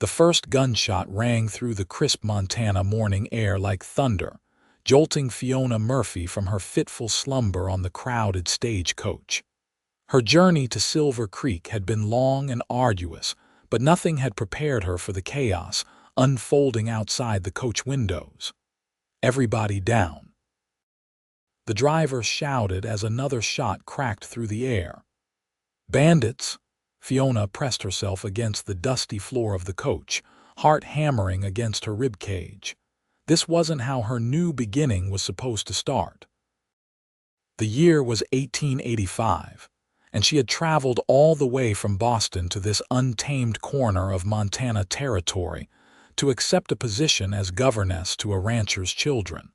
The first gunshot rang through the crisp Montana morning air like thunder, jolting Fiona Murphy from her fitful slumber on the crowded stagecoach. Her journey to Silver Creek had been long and arduous, but nothing had prepared her for the chaos unfolding outside the coach windows. "Everybody down!" The driver shouted as another shot cracked through the air. "Bandits!" Fiona pressed herself against the dusty floor of the coach, heart hammering against her ribcage. This wasn't how her new beginning was supposed to start. The year was 1885, and she had traveled all the way from Boston to this untamed corner of Montana territory to accept a position as governess to a rancher's children.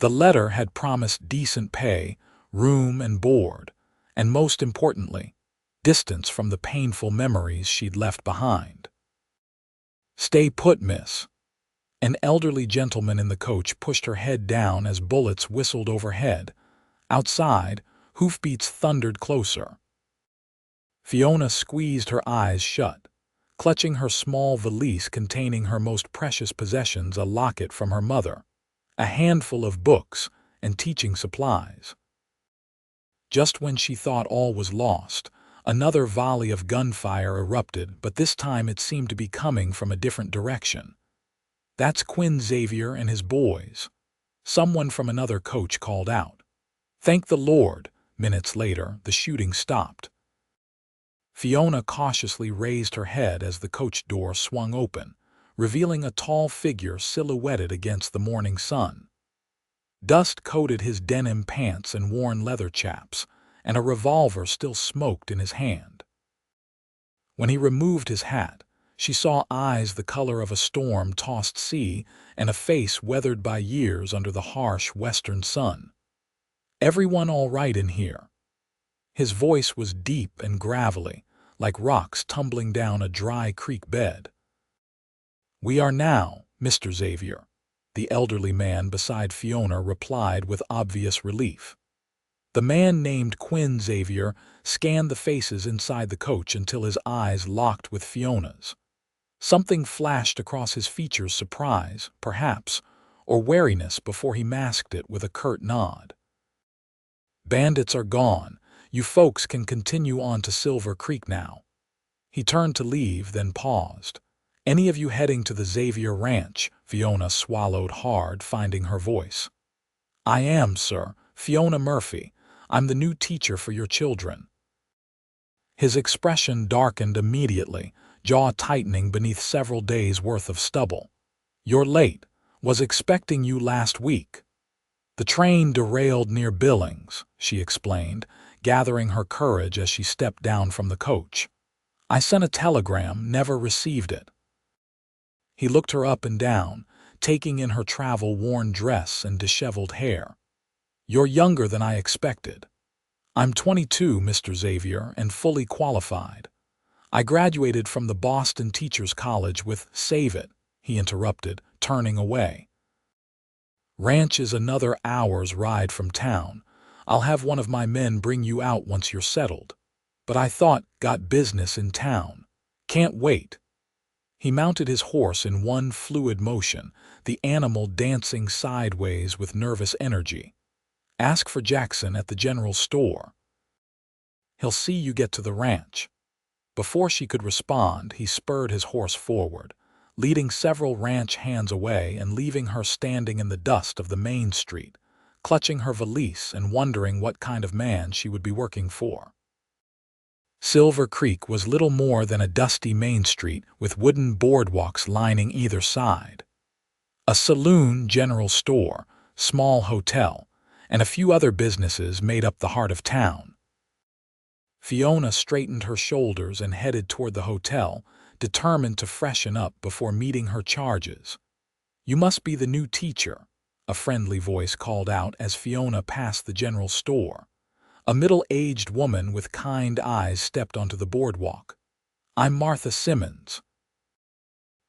The letter had promised decent pay, room and board, and most importantly, distance from the painful memories she'd left behind. "Stay put, miss." An elderly gentleman in the coach pushed her head down as bullets whistled overhead. Outside, hoofbeats thundered closer. Fiona squeezed her eyes shut, clutching her small valise containing her most precious possessions, a locket from her mother, a handful of books and teaching supplies. Just when she thought all was lost, another volley of gunfire erupted, but this time it seemed to be coming from a different direction. "That's Quinn Xavier and his boys," someone from another coach called out. Thank the Lord, minutes later, the shooting stopped. Fiona cautiously raised her head as the coach door swung open, revealing a tall figure silhouetted against the morning sun. Dust coated his denim pants and worn leather chaps, and a revolver still smoked in his hand. When he removed his hat, she saw eyes the color of a storm-tossed sea and a face weathered by years under the harsh western sun. "Everyone all right in here?" His voice was deep and gravelly, like rocks tumbling down a dry creek bed. "We are now, Mr. Xavier," the elderly man beside Fiona replied with obvious relief. The man named Quinn Xavier scanned the faces inside the coach until his eyes locked with Fiona's. Something flashed across his features, surprise, perhaps, or wariness, before he masked it with a curt nod. "Bandits are gone. You folks can continue on to Silver Creek now." He turned to leave, then paused. "Any of you heading to the Xavier Ranch?" Fiona swallowed hard, finding her voice. "I am, sir. Fiona Murphy. I'm the new teacher for your children." His expression darkened immediately, jaw tightening beneath several days' worth of stubble. "You're late. Was expecting you last week." "The train derailed near Billings," she explained, gathering her courage as she stepped down from the coach. "I sent a telegram, never received it." He looked her up and down, taking in her travel-worn dress and disheveled hair. "You're younger than I expected." "I'm 22, Mr. Xavier, and fully qualified. I graduated from the Boston Teachers College with—" "Save it," he interrupted, turning away. "Ranch is another hour's ride from town. I'll have one of my men bring you out once you're settled. But I thought, got business in town. Can't wait." He mounted his horse in one fluid motion, the animal dancing sideways with nervous energy. "Ask for Jackson at the general store. He'll see you get to the ranch." Before she could respond, he spurred his horse forward, leading several ranch hands away and leaving her standing in the dust of the main street, clutching her valise and wondering what kind of man she would be working for. Silver Creek was little more than a dusty main street with wooden boardwalks lining either side. A saloon, general store, small hotel, and a few other businesses made up the heart of town. Fiona straightened her shoulders and headed toward the hotel, determined to freshen up before meeting her charges. "You must be the new teacher," a friendly voice called out as Fiona passed the general store. A middle-aged woman with kind eyes stepped onto the boardwalk. "I'm Martha Simmons."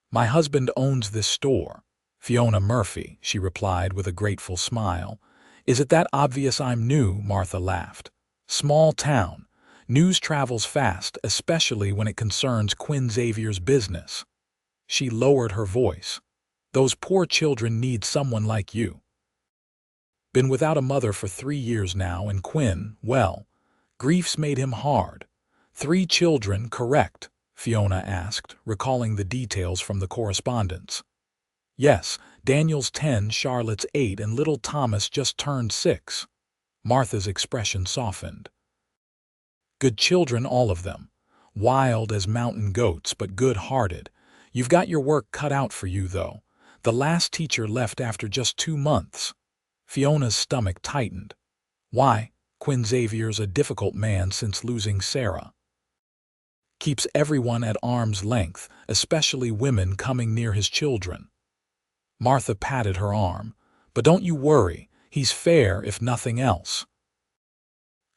"My husband owns this store, Fiona Murphy," she replied with a grateful smile. "Is it that obvious I'm new?" Martha laughed. "Small town. News travels fast, especially when it concerns Quinn Xavier's business." She lowered her voice. Those poor children need someone like you. Been without a mother for 3 years now, and Quinn, well, grief's made him hard. 3 children, correct? Fiona asked, recalling the details from the correspondence. Yes, Daniel's 10, Charlotte's 8, and little Thomas just turned 6. Martha's expression softened. Good children, all of them. Wild as mountain goats, but good-hearted. You've got your work cut out for you, though. The last teacher left after just 2 months. Fiona's stomach tightened. Why? Quinn Xavier's a difficult man since losing Sarah. Keeps everyone at arm's length, especially women coming near his children. Martha patted her arm. But don't you worry, he's fair if nothing else.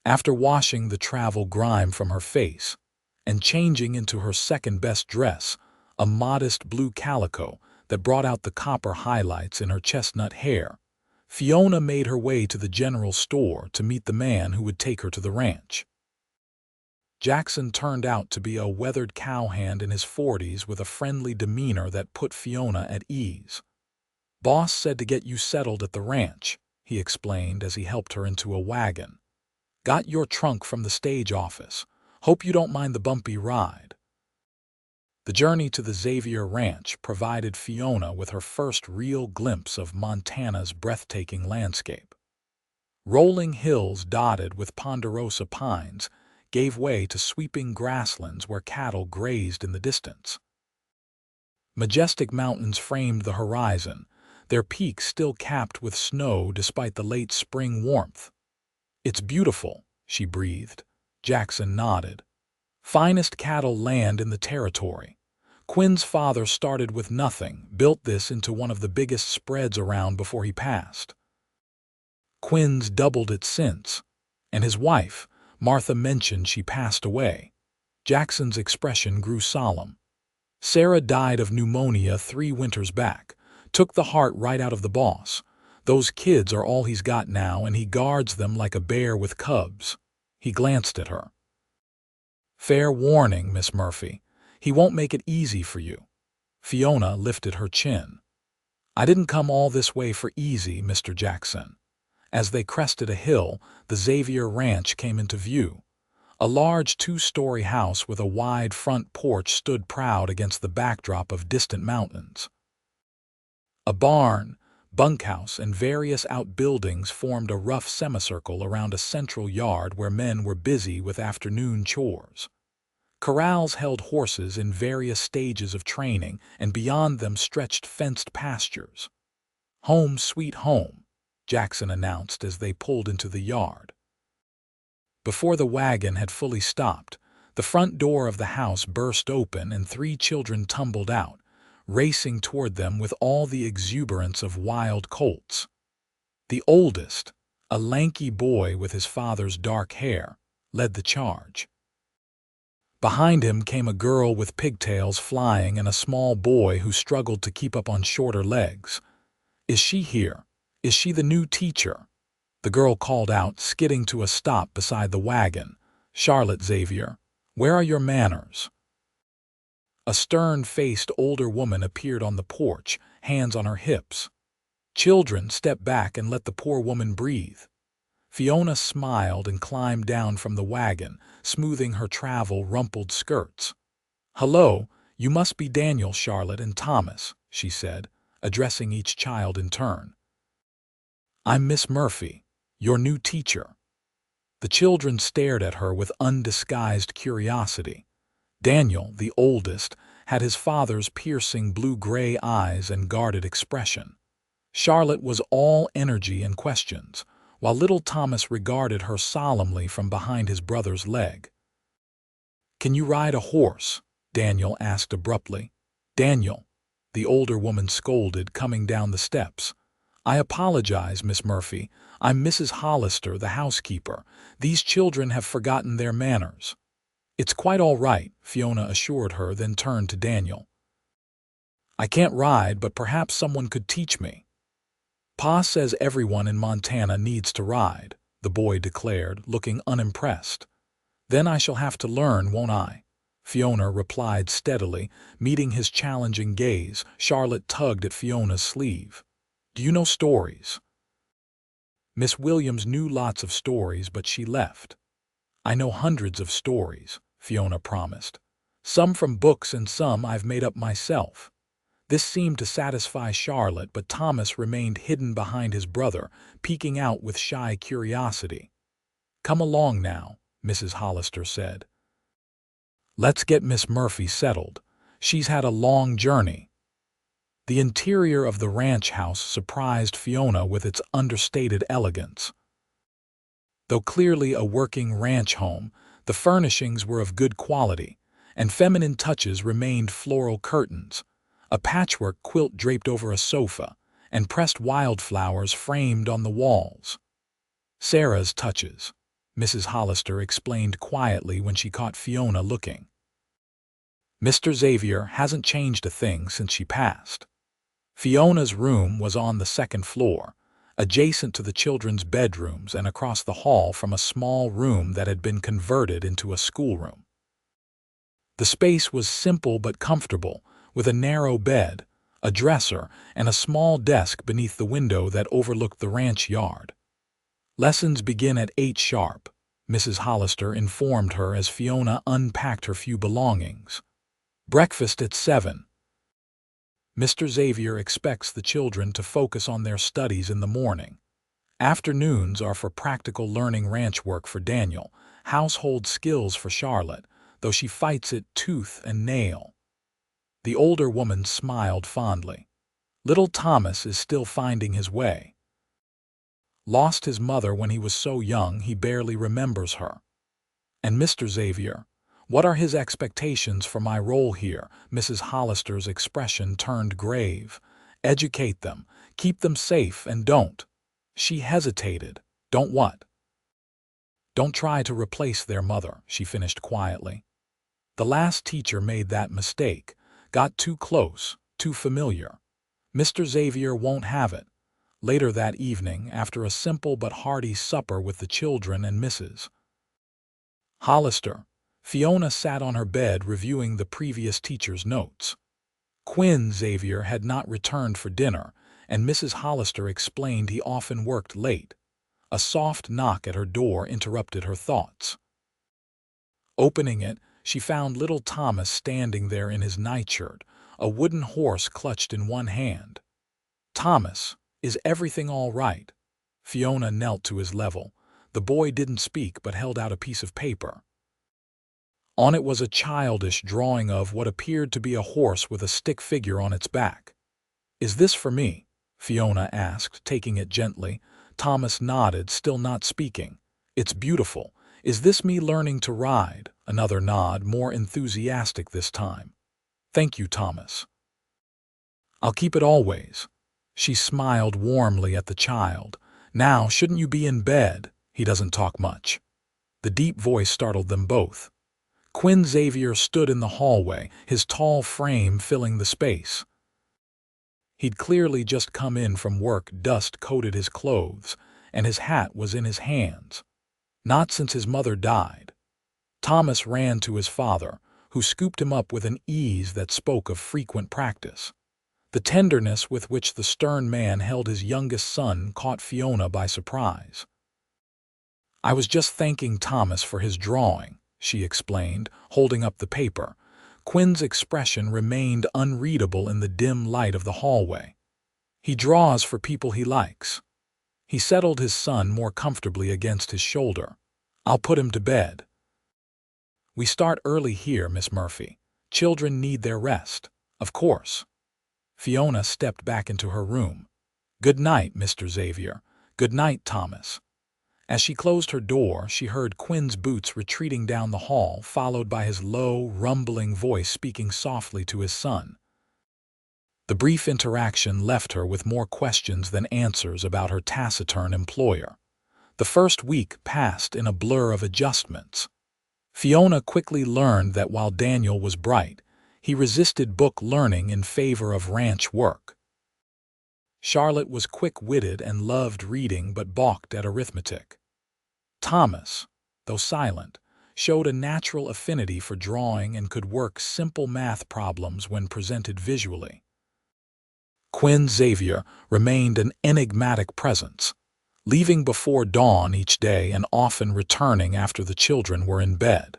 After washing the travel grime from her face and changing into her second-best dress, a modest blue calico that brought out the copper highlights in her chestnut hair, Fiona made her way to the general store to meet the man who would take her to the ranch. Jackson turned out to be a weathered cowhand in his 40s with a friendly demeanor that put Fiona at ease. Boss said to get you settled at the ranch, he explained as he helped her into a wagon. Got your trunk from the stage office. Hope you don't mind the bumpy ride. The journey to the Xavier Ranch provided Fiona with her first real glimpse of Montana's breathtaking landscape. Rolling hills dotted with ponderosa pines gave way to sweeping grasslands where cattle grazed in the distance. Majestic mountains framed the horizon, their peaks still capped with snow despite the late spring warmth. It's beautiful, she breathed. Jackson nodded. Finest cattle land in the territory. Quinn's father started with nothing, built this into one of the biggest spreads around before he passed. Quinn's doubled it since, and his wife, Martha, mentioned she passed away. Jackson's expression grew solemn. Sarah died of pneumonia 3 winters back. Took the heart right out of the boss. Those kids are all he's got now, and he guards them like a bear with cubs. He glanced at her. Fair warning, Miss Murphy. He won't make it easy for you. Fiona lifted her chin. I didn't come all this way for easy, Mr. Jackson. As they crested a hill, the Xavier Ranch came into view. A large 2-story house with a wide front porch stood proud against the backdrop of distant mountains. A barn, bunkhouse, and various outbuildings formed a rough semicircle around a central yard where men were busy with afternoon chores. Corrals held horses in various stages of training, and beyond them stretched fenced pastures. Home sweet home, Jackson announced as they pulled into the yard. Before the wagon had fully stopped, the front door of the house burst open and 3 children tumbled out, racing toward them with all the exuberance of wild colts. The oldest, a lanky boy with his father's dark hair, led the charge. Behind him came a girl with pigtails flying and a small boy who struggled to keep up on shorter legs. Is she here? Is she the new teacher? The girl called out, skidding to a stop beside the wagon. Charlotte Xavier, where are your manners? A stern-faced older woman appeared on the porch, hands on her hips. Children, step back and let the poor woman breathe. Fiona smiled and climbed down from the wagon, smoothing her travel-rumpled skirts. Hello, you must be Daniel, Charlotte, and Thomas, she said, addressing each child in turn. I'm Miss Murphy, your new teacher. The children stared at her with undisguised curiosity. Daniel, the oldest, had his father's piercing blue-gray eyes and guarded expression. Charlotte was all energy and questions, while little Thomas regarded her solemnly from behind his brother's leg. Can you ride a horse? Daniel asked abruptly. Daniel, the older woman scolded, coming down the steps. I apologize, Miss Murphy. I'm Mrs. Hollister, the housekeeper. These children have forgotten their manners. It's quite all right, Fiona assured her, then turned to Daniel. I can't ride, but perhaps someone could teach me. Pa says everyone in Montana needs to ride, the boy declared, looking unimpressed. Then I shall have to learn, won't I? Fiona replied steadily, meeting his challenging gaze. Charlotte tugged at Fiona's sleeve. "Do you know stories?" Miss Williams knew lots of stories, but she left. "I know hundreds of stories," Fiona promised. "Some from books and some I've made up myself." This seemed to satisfy Charlotte, but Thomas remained hidden behind his brother, peeking out with shy curiosity. "Come along now," Mrs. Hollister said. "Let's get Miss Murphy settled. She's had a long journey." The interior of the ranch house surprised Fiona with its understated elegance. Though clearly a working ranch home, the furnishings were of good quality, and feminine touches remained: floral curtains, a patchwork quilt draped over a sofa, and pressed wildflowers framed on the walls. "Sarah's touches," Mrs. Hollister explained quietly when she caught Fiona looking. "Mr. Xavier hasn't changed a thing since she passed." Fiona's room was on the second floor, adjacent to the children's bedrooms and across the hall from a small room that had been converted into a schoolroom. The space was simple but comfortable, with a narrow bed, a dresser, and a small desk beneath the window that overlooked the ranch yard. "Lessons begin at 8 sharp," Mrs. Hollister informed her as Fiona unpacked her few belongings. "Breakfast at 7. Mr. Xavier expects the children to focus on their studies in the morning. Afternoons are for practical learning, ranch work for Daniel, household skills for Charlotte, though she fights it tooth and nail." The older woman smiled fondly. "Little Thomas is still finding his way. Lost his mother when he was so young he barely remembers her." "And Mr. Xavier, what are his expectations for my role here?" Mrs. Hollister's expression turned grave. "Educate them, keep them safe, and don't—" She hesitated. "Don't what?" "Don't try to replace their mother," she finished quietly. "The last teacher made that mistake, got too close, too familiar. Mr. Xavier won't have it." Later that evening, after a simple but hearty supper with the children and Mrs. Hollister, Fiona sat on her bed reviewing the previous teacher's notes. Quinn Xavier had not returned for dinner, and Mrs. Hollister explained he often worked late. A soft knock at her door interrupted her thoughts. Opening it, she found little Thomas standing there in his nightshirt, a wooden horse clutched in one hand. "Thomas, is everything all right?" Fiona knelt to his level. The boy didn't speak but held out a piece of paper. On it was a childish drawing of what appeared to be a horse with a stick figure on its back. "Is this for me?" Fiona asked, taking it gently. Thomas nodded, still not speaking. "It's beautiful. Is this me learning to ride?" Another nod, more enthusiastic this time. "Thank you, Thomas. I'll keep it always." She smiled warmly at the child. "Now, shouldn't you be in bed? He doesn't talk much." The deep voice startled them both. Quinn Xavier stood in the hallway, his tall frame filling the space. He'd clearly just come in from work. Dust coated his clothes, and his hat was in his hands. Not since his mother died. Thomas ran to his father, who scooped him up with an ease that spoke of frequent practice. The tenderness with which the stern man held his youngest son caught Fiona by surprise. "I was just thanking Thomas for his drawing," she explained, holding up the paper. Quinn's expression remained unreadable in the dim light of the hallway. "He draws for people he likes." He settled his son more comfortably against his shoulder. "I'll put him to bed." "We start early here, Miss Murphy. Children need their rest." "Of course." Fiona stepped back into her room. "Good night, Mr. Xavier. Good night, Thomas." As she closed her door, she heard Quinn's boots retreating down the hall, followed by his low, rumbling voice speaking softly to his son. The brief interaction left her with more questions than answers about her taciturn employer. The first week passed in a blur of adjustments. Fiona quickly learned that while Daniel was bright, he resisted book learning in favor of ranch work. Charlotte was quick-witted and loved reading but balked at arithmetic. Thomas, though silent, showed a natural affinity for drawing and could work simple math problems when presented visually. Quinn Xavier remained an enigmatic presence, leaving before dawn each day and often returning after the children were in bed.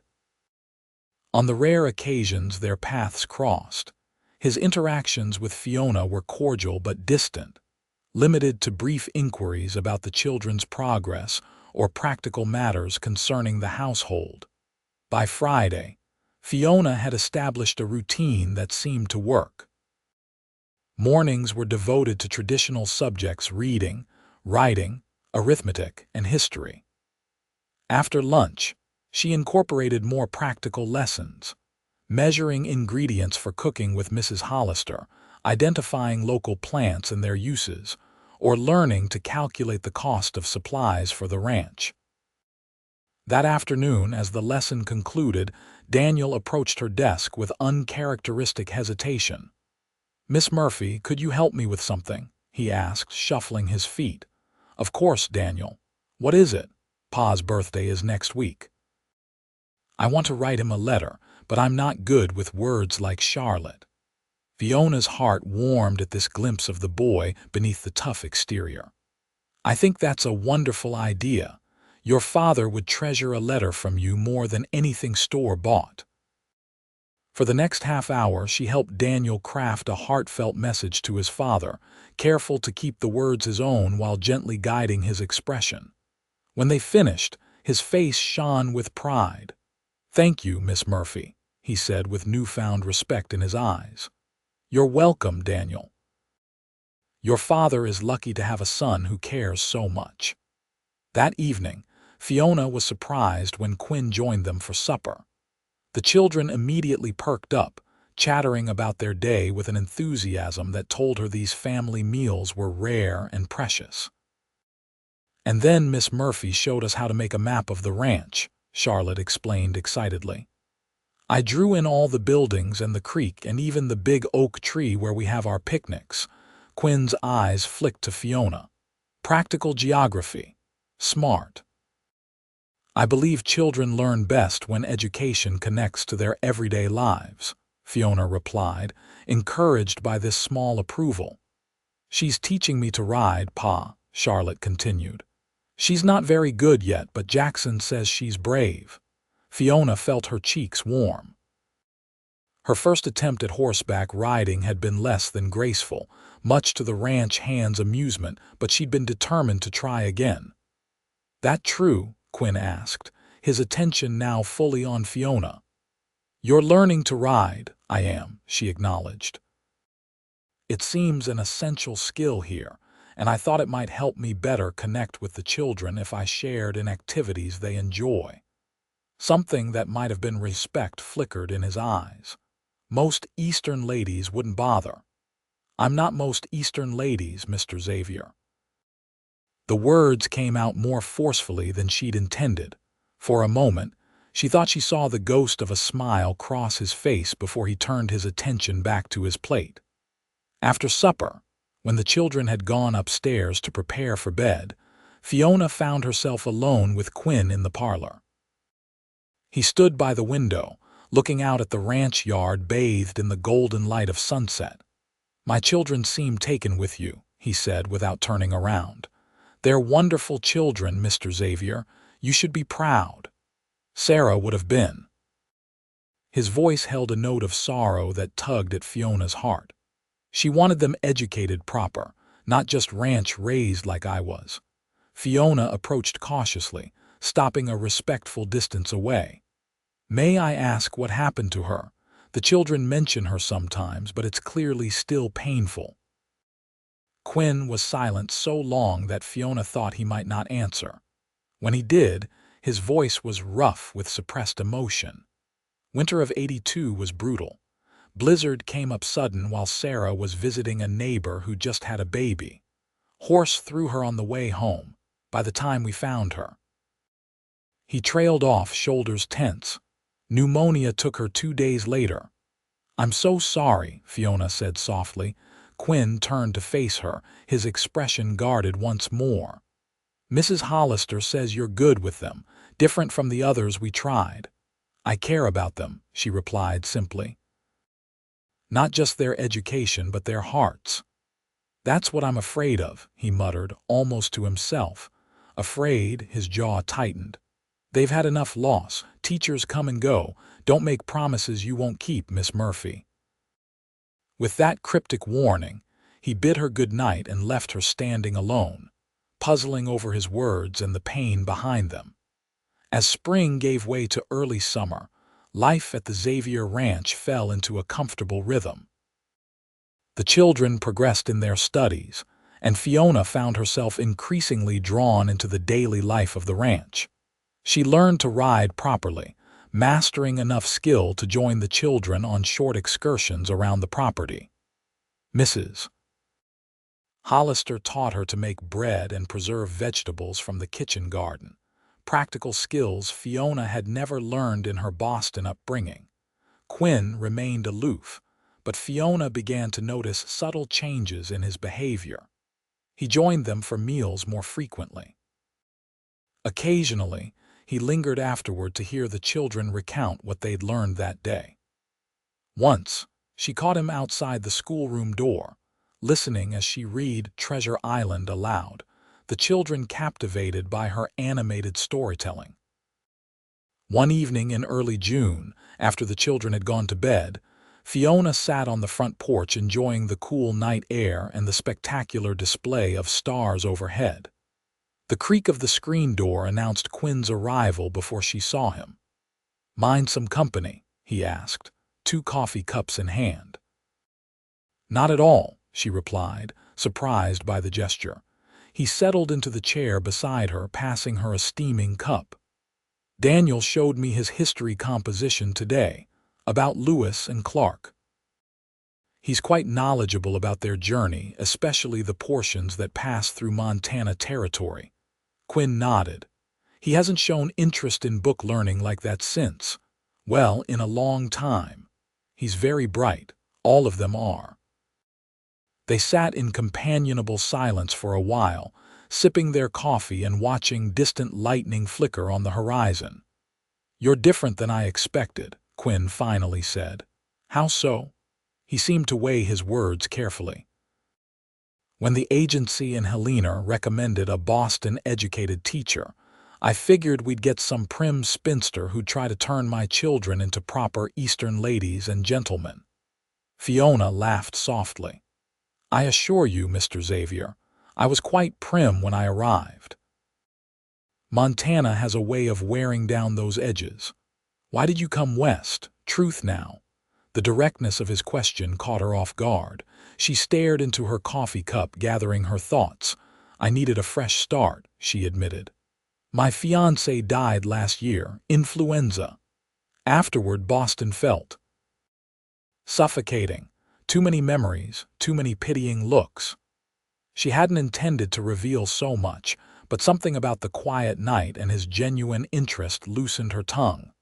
On the rare occasions their paths crossed, his interactions with Fiona were cordial but distant, limited to brief inquiries about the children's progress or practical matters concerning the household. By Friday, Fiona had established a routine that seemed to work. Mornings were devoted to traditional subjects: reading, writing, arithmetic, and history. After lunch, she incorporated more practical lessons, measuring ingredients for cooking with Mrs. Hollister, identifying local plants and their uses, or learning to calculate the cost of supplies for the ranch. That afternoon, as the lesson concluded, Daniel approached her desk with uncharacteristic hesitation. "Miss Murphy, could you help me with something?" he asked, shuffling his feet. "Of course, Daniel. What is it?" "Pa's birthday is next week. I want to write him a letter, but I'm not good with words like Charlotte." Fiona's heart warmed at this glimpse of the boy beneath the tough exterior. "I think that's a wonderful idea. Your father would treasure a letter from you more than anything store-bought." For the next half hour, she helped Daniel craft a heartfelt message to his father, careful to keep the words his own while gently guiding his expression. When they finished, his face shone with pride. "Thank you, Miss Murphy," he said with newfound respect in his eyes. "You're welcome, Daniel. Your father is lucky to have a son who cares so much." That evening, Fiona was surprised when Quinn joined them for supper. The children immediately perked up, chattering about their day with an enthusiasm that told her these family meals were rare and precious. "And then Miss Murphy showed us how to make a map of the ranch," Charlotte explained excitedly. "I drew in all the buildings and the creek and even the big oak tree where we have our picnics." Quinn's eyes flicked to Fiona. "Practical geography. Smart." "I believe children learn best when education connects to their everyday lives," Fiona replied, encouraged by this small approval. "She's teaching me to ride, Pa," Charlotte continued. "She's not very good yet, but Jackson says she's brave." Fiona felt her cheeks warm. Her first attempt at horseback riding had been less than graceful, much to the ranch hand's amusement, but she'd been determined to try again. "That true?" Quinn asked, his attention now fully on Fiona. "You're learning to ride." "I am," she acknowledged. "It seems an essential skill here, and I thought it might help me better connect with the children if I shared in activities they enjoy." Something that might have been respect flickered in his eyes. "Most Eastern ladies wouldn't bother." "I'm not most Eastern ladies, Mr. Xavier." The words came out more forcefully than she'd intended. For a moment, she thought she saw the ghost of a smile cross his face before he turned his attention back to his plate. After supper, when the children had gone upstairs to prepare for bed, Fiona found herself alone with Quinn in the parlor. He stood by the window, looking out at the ranch yard bathed in the golden light of sunset. "My children seem taken with you," he said without turning around. "They're wonderful children, Mr. Xavier. You should be proud. Sarah would have been." His voice held a note of sorrow that tugged at Fiona's heart. She wanted them educated proper, not just ranch-raised like I was. Fiona approached cautiously, stopping a respectful distance away. "May I ask what happened to her? The children mention her sometimes, but it's clearly still painful." Quinn was silent so long that Fiona thought he might not answer. When he did, his voice was rough with suppressed emotion. Winter of '82 was brutal. Blizzard came up sudden while Sarah was visiting a neighbor who just had a baby. Horse threw her on the way home, by the time we found her. He trailed off, shoulders tense. Pneumonia took her 2 days later. "I'm so sorry," Fiona said softly. Quinn turned to face her, his expression guarded once more. "Mrs. Hollister says you're good with them. Different from the others we tried. I care about them, she replied simply. Not just their education, but their hearts. That's what I'm afraid of, he muttered, almost to himself. Afraid, his jaw tightened. They've had enough loss. Teachers come and go. Don't make promises you won't keep, Miss Murphy. With that cryptic warning, he bid her good night and left her standing alone, puzzling over his words and the pain behind them. As spring gave way to early summer, life at the Xavier Ranch fell into a comfortable rhythm. The children progressed in their studies, and Fiona found herself increasingly drawn into the daily life of the ranch. She learned to ride properly, mastering enough skill to join the children on short excursions around the property. Mrs. Hollister taught her to make bread and preserve vegetables from the kitchen garden, practical skills Fiona had never learned in her Boston upbringing. Quinn remained aloof, but Fiona began to notice subtle changes in his behavior. He joined them for meals more frequently. Occasionally, he lingered afterward to hear the children recount what they'd learned that day. Once, she caught him outside the schoolroom door, listening as she read Treasure Island aloud, the children captivated by her animated storytelling. One evening in early June, after the children had gone to bed, Fiona sat on the front porch enjoying the cool night air and the spectacular display of stars overhead. The creak of the screen door announced Quinn's arrival before she saw him. "Mind some company?" he asked, 2 coffee cups in hand. "Not at all," she replied, surprised by the gesture. He settled into the chair beside her, passing her a steaming cup. "Daniel showed me his history composition today, about Lewis and Clark. He's quite knowledgeable about their journey, especially the portions that pass through Montana territory." Quinn nodded. "He hasn't shown interest in book learning like that since, well, in a long time. He's very bright. All of them are." They sat in companionable silence for a while, sipping their coffee and watching distant lightning flicker on the horizon. "You're different than I expected," Quinn finally said. "How so?" He seemed to weigh his words carefully. "When the agency in Helena recommended a Boston-educated teacher, I figured we'd get some prim spinster who'd try to turn my children into proper Eastern ladies and gentlemen." Fiona laughed softly. "I assure you, Mr. Xavier, I was quite prim when I arrived. Montana has a way of wearing down those edges. Why did you come west? Truth now." The directness of his question caught her off guard. She stared into her coffee cup, gathering her thoughts. "I needed a fresh start," she admitted. "My fiancé died last year, influenza. Afterward, Boston felt suffocating. Too many memories, too many pitying looks." She hadn't intended to reveal so much, but something about the quiet night and his genuine interest loosened her tongue.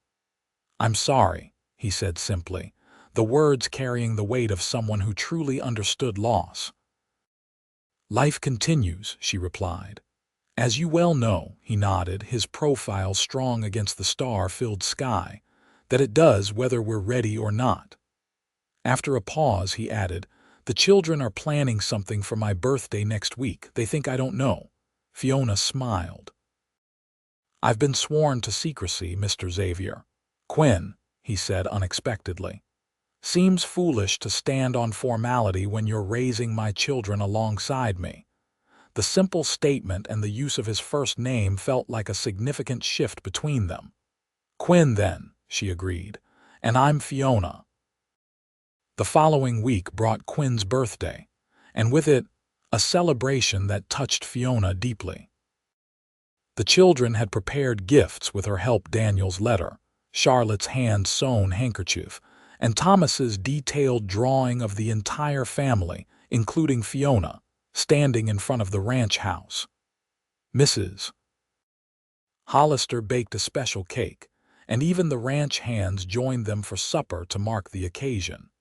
"I'm sorry," he said simply, the words carrying the weight of someone who truly understood loss. "Life continues," she replied. "As you well know," he nodded, his profile strong against the star-filled sky, "that it does whether we're ready or not." After a pause, he added, "The children are planning something for my birthday next week. They think I don't know." Fiona smiled. "I've been sworn to secrecy, Mr. Xavier." "Quinn," he said unexpectedly. "Seems foolish to stand on formality when you're raising my children alongside me." The simple statement and the use of his first name felt like a significant shift between them. "Quinn, then," she agreed, "and I'm Fiona." The following week brought Quinn's birthday, and with it, a celebration that touched Fiona deeply. The children had prepared gifts with her help: Daniel's letter, Charlotte's hand-sewn handkerchief, and Thomas's detailed drawing of the entire family, including Fiona, standing in front of the ranch house. Mrs. Hollister baked a special cake, and even the ranch hands joined them for supper to mark the occasion.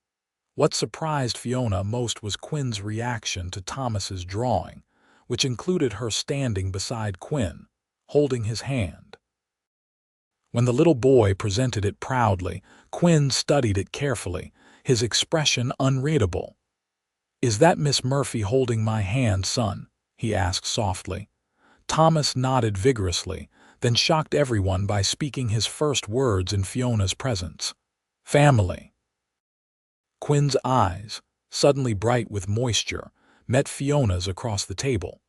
What surprised Fiona most was Quinn's reaction to Thomas's drawing, which included her standing beside Quinn, holding his hand. When the little boy presented it proudly, Quinn studied it carefully, his expression unreadable. "Is that Miss Murphy holding my hand, son?" he asked softly. Thomas nodded vigorously, then shocked everyone by speaking his first words in Fiona's presence. "Family." Quinn's eyes, suddenly bright with moisture, met Fiona's across the table.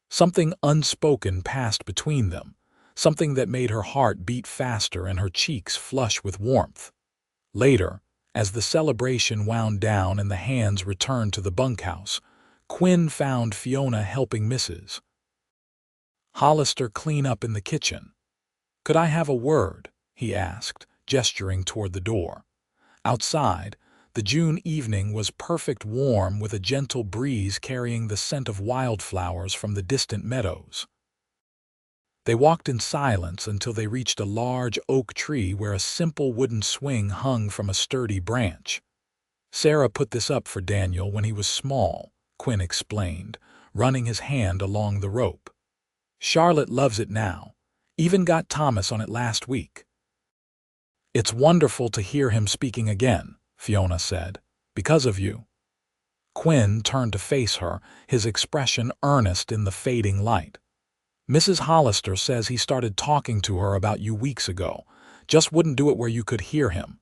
Something unspoken passed between them, something that made her heart beat faster and her cheeks flush with warmth. Later, as the celebration wound down and the hands returned to the bunkhouse, Quinn found Fiona helping Mrs. Hollister clean up in the kitchen. "Could I have a word?" he asked, gesturing toward the door. Outside, the June evening was perfect warm with a gentle breeze carrying the scent of wildflowers from the distant meadows. They walked in silence until they reached a large oak tree where a simple wooden swing hung from a sturdy branch. "Sarah put this up for Daniel when he was small," Quinn explained, running his hand along the rope. "Charlotte loves it now, even got Thomas on it last week." "It's wonderful to hear him speaking again," Fiona said. "Because of you." Quinn turned to face her, his expression earnest in the fading light. "Mrs. Hollister says he started talking to her about you weeks ago, just wouldn't do it where you could hear him."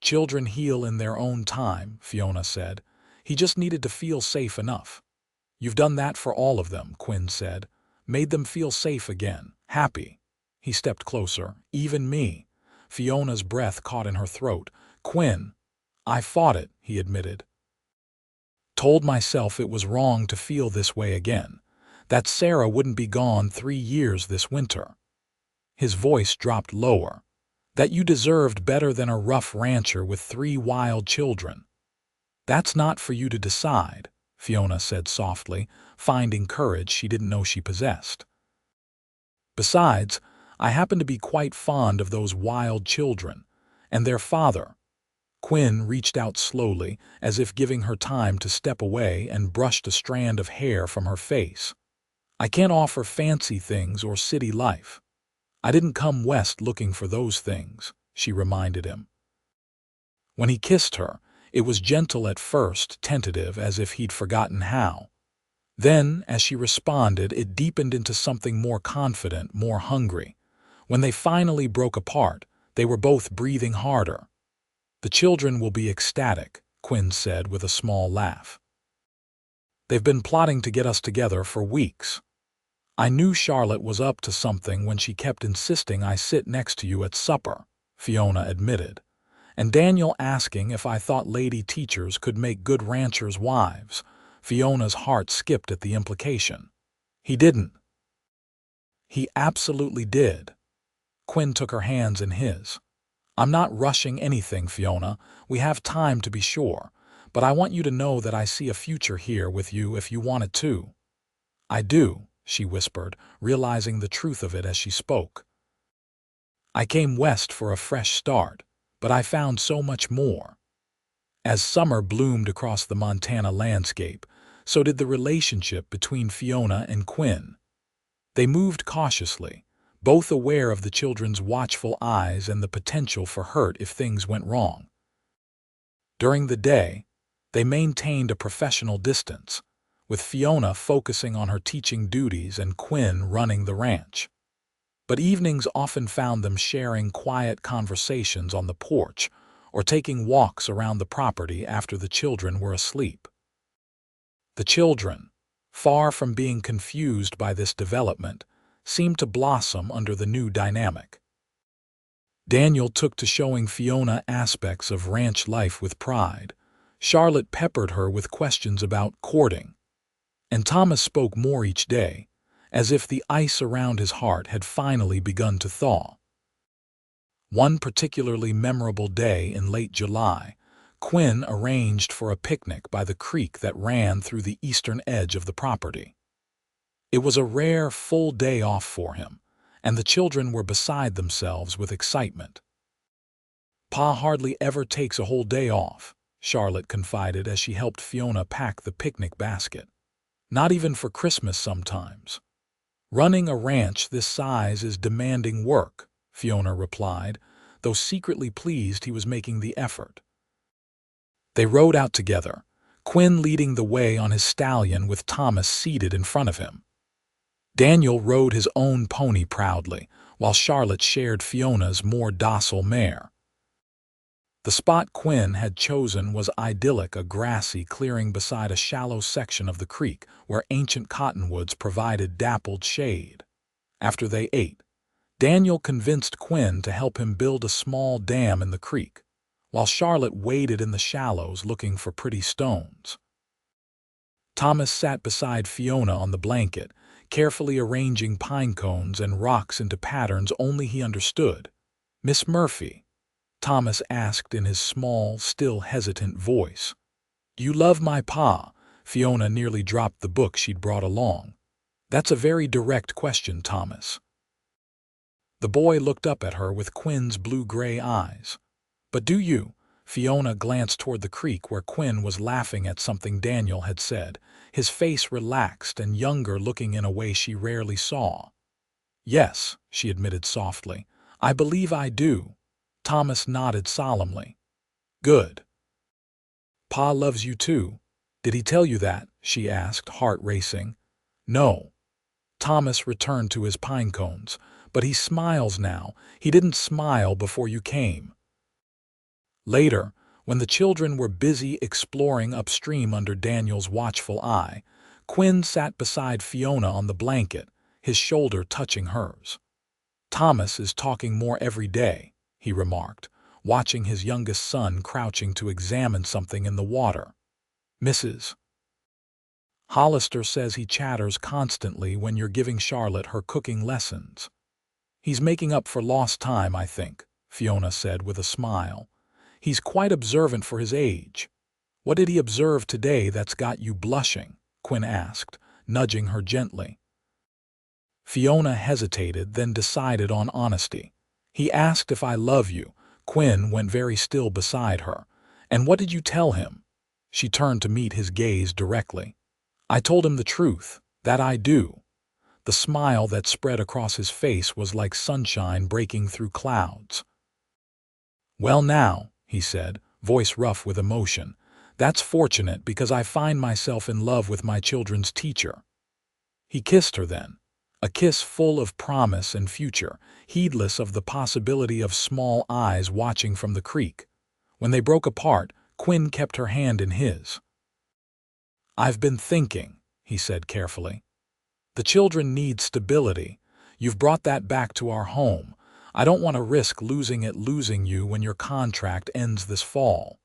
"Children heal in their own time," Fiona said. "He just needed to feel safe enough." "You've done that for all of them," Quinn said. "Made them feel safe again, happy." He stepped closer. "Even me." Fiona's breath caught in her throat. "Quinn, I fought it," he admitted. "Told myself it was wrong to feel this way again, that Sarah wouldn't be gone 3 years this winter." His voice dropped lower. "That you deserved better than a rough rancher with 3 wild children." "That's not for you to decide," Fiona said softly, finding courage she didn't know she possessed. "Besides, I happen to be quite fond of those wild children, and their father." Quinn reached out slowly, as if giving her time to step away, and brushed a strand of hair from her face. "I can't offer fancy things or city life. I didn't come west looking for those things," she reminded him. When he kissed her, it was gentle at first, tentative, as if he'd forgotten how. Then, as she responded, it deepened into something more confident, more hungry. When they finally broke apart, they were both breathing harder. "The children will be ecstatic," Quinn said with a small laugh. "They've been plotting to get us together for weeks. I knew Charlotte was up to something when she kept insisting I sit next to you at supper," Fiona admitted. "And Daniel asking if I thought lady teachers could make good ranchers' wives." Fiona's heart skipped at the implication. "He didn't." "He absolutely did." Quinn took her hands in his. "I'm not rushing anything, Fiona. We have time to be sure. But I want you to know that I see a future here with you if you want it too." "I do," she whispered, realizing the truth of it as she spoke. "I came west for a fresh start, but I found so much more." As summer bloomed across the Montana landscape, so did the relationship between Fiona and Quinn. They moved cautiously, both aware of the children's watchful eyes and the potential for hurt if things went wrong. During the day, they maintained a professional distance, with Fiona focusing on her teaching duties and Quinn running the ranch. But evenings often found them sharing quiet conversations on the porch or taking walks around the property after the children were asleep. The children, far from being confused by this development, seemed to blossom under the new dynamic. Daniel took to showing Fiona aspects of ranch life with pride. Charlotte peppered her with questions about courting. And Thomas spoke more each day, as if the ice around his heart had finally begun to thaw. One particularly memorable day in late July, Quinn arranged for a picnic by the creek that ran through the eastern edge of the property. It was a rare, full day off for him, and the children were beside themselves with excitement. "Pa hardly ever takes a whole day off," Charlotte confided as she helped Fiona pack the picnic basket. "Not even for Christmas sometimes." "Running a ranch this size is demanding work," Fiona replied, though secretly pleased he was making the effort. They rode out together, Quinn leading the way on his stallion with Thomas seated in front of him. Daniel rode his own pony proudly, while Charlotte shared Fiona's more docile mare. The spot Quinn had chosen was idyllic, a grassy clearing beside a shallow section of the creek where ancient cottonwoods provided dappled shade. After they ate, Daniel convinced Quinn to help him build a small dam in the creek, while Charlotte waded in the shallows looking for pretty stones. Thomas sat beside Fiona on the blanket, carefully arranging pine cones and rocks into patterns only he understood. "Miss Murphy," Thomas asked in his small, still hesitant voice. "You love my pa?" Fiona nearly dropped the book she'd brought along. "That's a very direct question, Thomas." The boy looked up at her with Quinn's blue-gray eyes. "But do you?" Fiona glanced toward the creek where Quinn was laughing at something Daniel had said, his face relaxed and younger looking in a way she rarely saw. "Yes," she admitted softly. "I believe I do." Thomas nodded solemnly. "Good. Pa loves you too. Did he tell you that?" she asked, heart racing. "No." Thomas returned to his pine cones. "But he smiles now. He didn't smile before you came." Later, when the children were busy exploring upstream under Daniel's watchful eye, Quinn sat beside Fiona on the blanket, his shoulder touching hers. "Thomas is talking more every day," he remarked, watching his youngest son crouching to examine something in the water. "Mrs. Hollister says he chatters constantly when you're giving Charlotte her cooking lessons." "He's making up for lost time, I think," Fiona said with a smile. "He's quite observant for his age." "What did he observe today that's got you blushing?" Quinn asked, nudging her gently. Fiona hesitated, then decided on honesty. "He asked if I love you." Quinn went very still beside her. "And what did you tell him?" She turned to meet his gaze directly. "I told him the truth, that I do." The smile that spread across his face was like sunshine breaking through clouds. "Well now," he said, voice rough with emotion, "that's fortunate because I find myself in love with my children's teacher." He kissed her then, a kiss full of promise and future, heedless of the possibility of small eyes watching from the creek. When they broke apart, Quinn kept her hand in his. "I've been thinking," he said carefully. "The children need stability. You've brought that back to our home. I don't want to risk losing you when your contract ends this fall."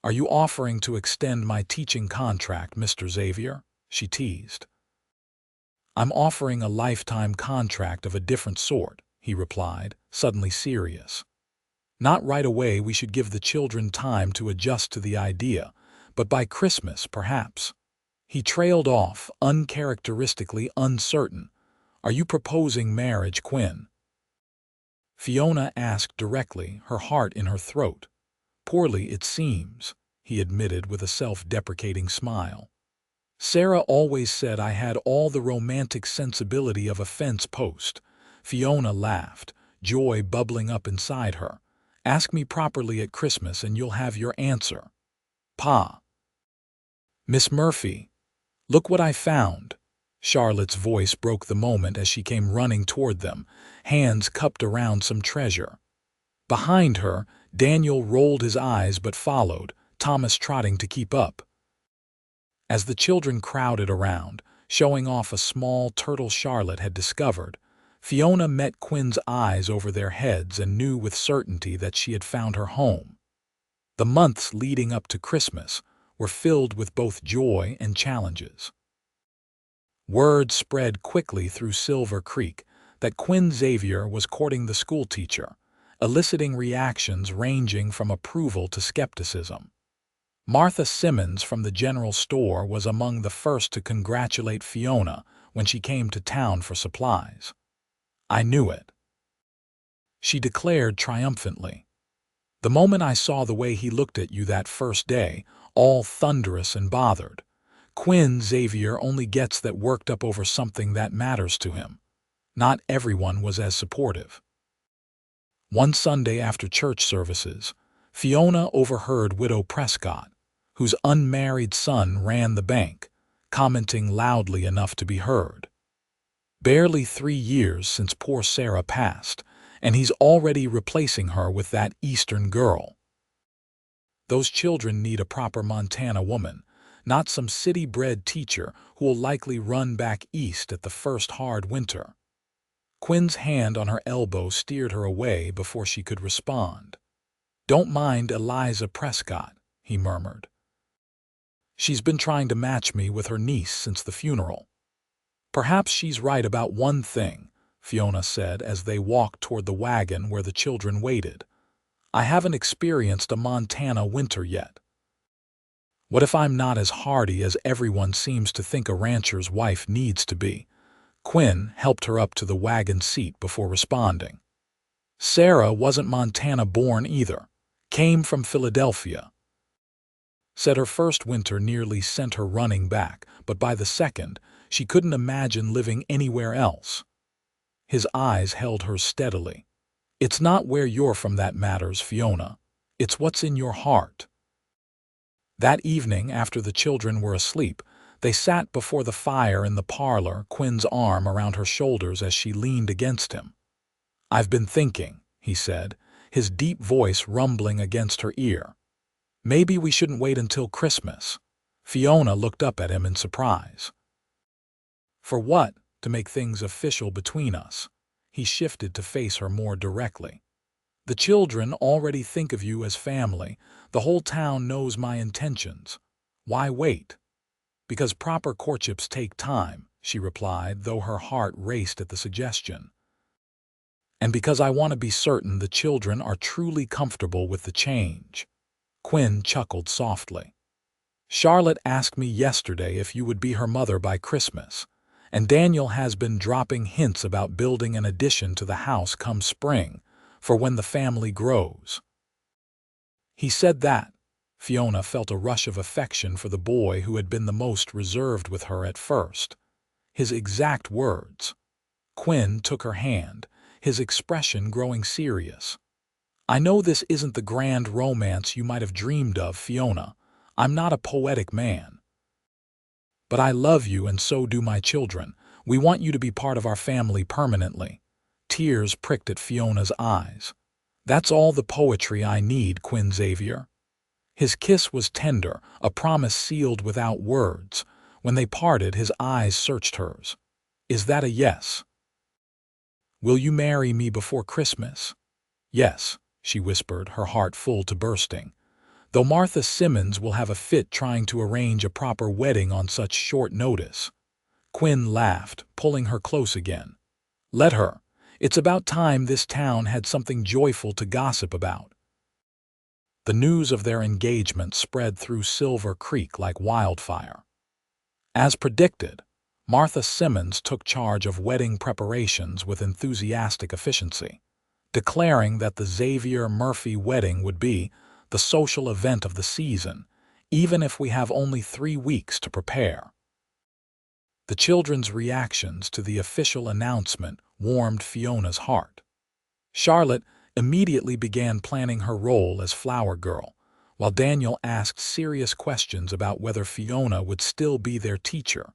"Are you offering to extend my teaching contract, Mr. Xavier?" she teased. "I'm offering a lifetime contract of a different sort," he replied, suddenly serious. "Not right away, we should give the children time to adjust to the idea, but by Christmas, perhaps." He trailed off, uncharacteristically uncertain. "Are you proposing marriage, Quinn?" Fiona asked directly, her heart in her throat. "Poorly, it seems," he admitted with a self-deprecating smile. "Sarah always said I had all the romantic sensibility of a fence post." Fiona laughed, joy bubbling up inside her. "Ask me properly at Christmas and you'll have your answer." "Pa." "Miss Murphy, look what I found." Charlotte's voice broke the moment as she came running toward them, hands cupped around some treasure. Behind her, Daniel rolled his eyes but followed, Thomas trotting to keep up. As the children crowded around, showing off a small turtle Charlotte had discovered, Fiona met Quinn's eyes over their heads and knew with certainty that she had found her home. The months leading up to Christmas were filled with both joy and challenges. Word spread quickly through Silver Creek that Quinn Xavier was courting the schoolteacher, eliciting reactions ranging from approval to skepticism. Martha Simmons from the general store was among the first to congratulate Fiona when she came to town for supplies. "I knew it," she declared triumphantly. "The moment I saw the way he looked at you that first day, all thunderous and bothered. Quinn Xavier only gets that worked up over something that matters to him." Not everyone was as supportive. One Sunday after church services, Fiona overheard Widow Prescott, whose unmarried son ran the bank, commenting loudly enough to be heard. Barely 3 years since poor Sarah passed, and he's already replacing her with that Eastern girl. Those children need a proper Montana woman, not some city-bred teacher who will likely run back east at the first hard winter. Quinn's hand on her elbow steered her away before she could respond. "Don't mind Eliza Prescott," he murmured. "She's been trying to match me with her niece since the funeral." "Perhaps she's right about one thing," Fiona said as they walked toward the wagon where the children waited. "I haven't experienced a Montana winter yet." "What if I'm not as hardy as everyone seems to think a rancher's wife needs to be?" Quinn helped her up to the wagon seat before responding. "Sarah wasn't Montana-born either. Came from Philadelphia. Said her first winter nearly sent her running back, but by the second, she couldn't imagine living anywhere else." His eyes held hers steadily. "It's not where you're from that matters, Fiona. It's what's in your heart." That evening, after the children were asleep, they sat before the fire in the parlor, Quinn's arm around her shoulders as she leaned against him. "I've been thinking," he said, his deep voice rumbling against her ear. "Maybe we shouldn't wait until Christmas." Fiona looked up at him in surprise. "For what? To make things official between us?" He shifted to face her more directly. "The children already think of you as family. The whole town knows my intentions. Why wait?" "Because proper courtships take time," she replied, though her heart raced at the suggestion. "And because I want to be certain the children are truly comfortable with the change." Quinn chuckled softly. "Charlotte asked me yesterday if you would be her mother by Christmas, and Daniel has been dropping hints about building an addition to the house come spring, for when the family grows." "He said that." Fiona felt a rush of affection for the boy who had been the most reserved with her at first. His exact words. Quinn took her hand, his expression growing serious. "I know this isn't the grand romance you might have dreamed of, Fiona. I'm not a poetic man. But I love you and so do my children. We want you to be part of our family permanently." Tears pricked at Fiona's eyes. "That's all the poetry I need, Quinn Xavier." His kiss was tender, a promise sealed without words. When they parted, his eyes searched hers. "Is that a yes?" "Will you marry me before Christmas?" "Yes," she whispered, her heart full to bursting. "Though Martha Simmons will have a fit trying to arrange a proper wedding on such short notice." Quinn laughed, pulling her close again. "Let her. It's about time this town had something joyful to gossip about." The news of their engagement spread through Silver Creek like wildfire. As predicted, Martha Simmons took charge of wedding preparations with enthusiastic efficiency, declaring that the Xavier Murphy wedding would be the social event of the season, even if we have only 3 weeks to prepare. The children's reactions to the official announcement warmed Fiona's heart. Charlotte immediately began planning her role as flower girl, while Daniel asked serious questions about whether Fiona would still be their teacher,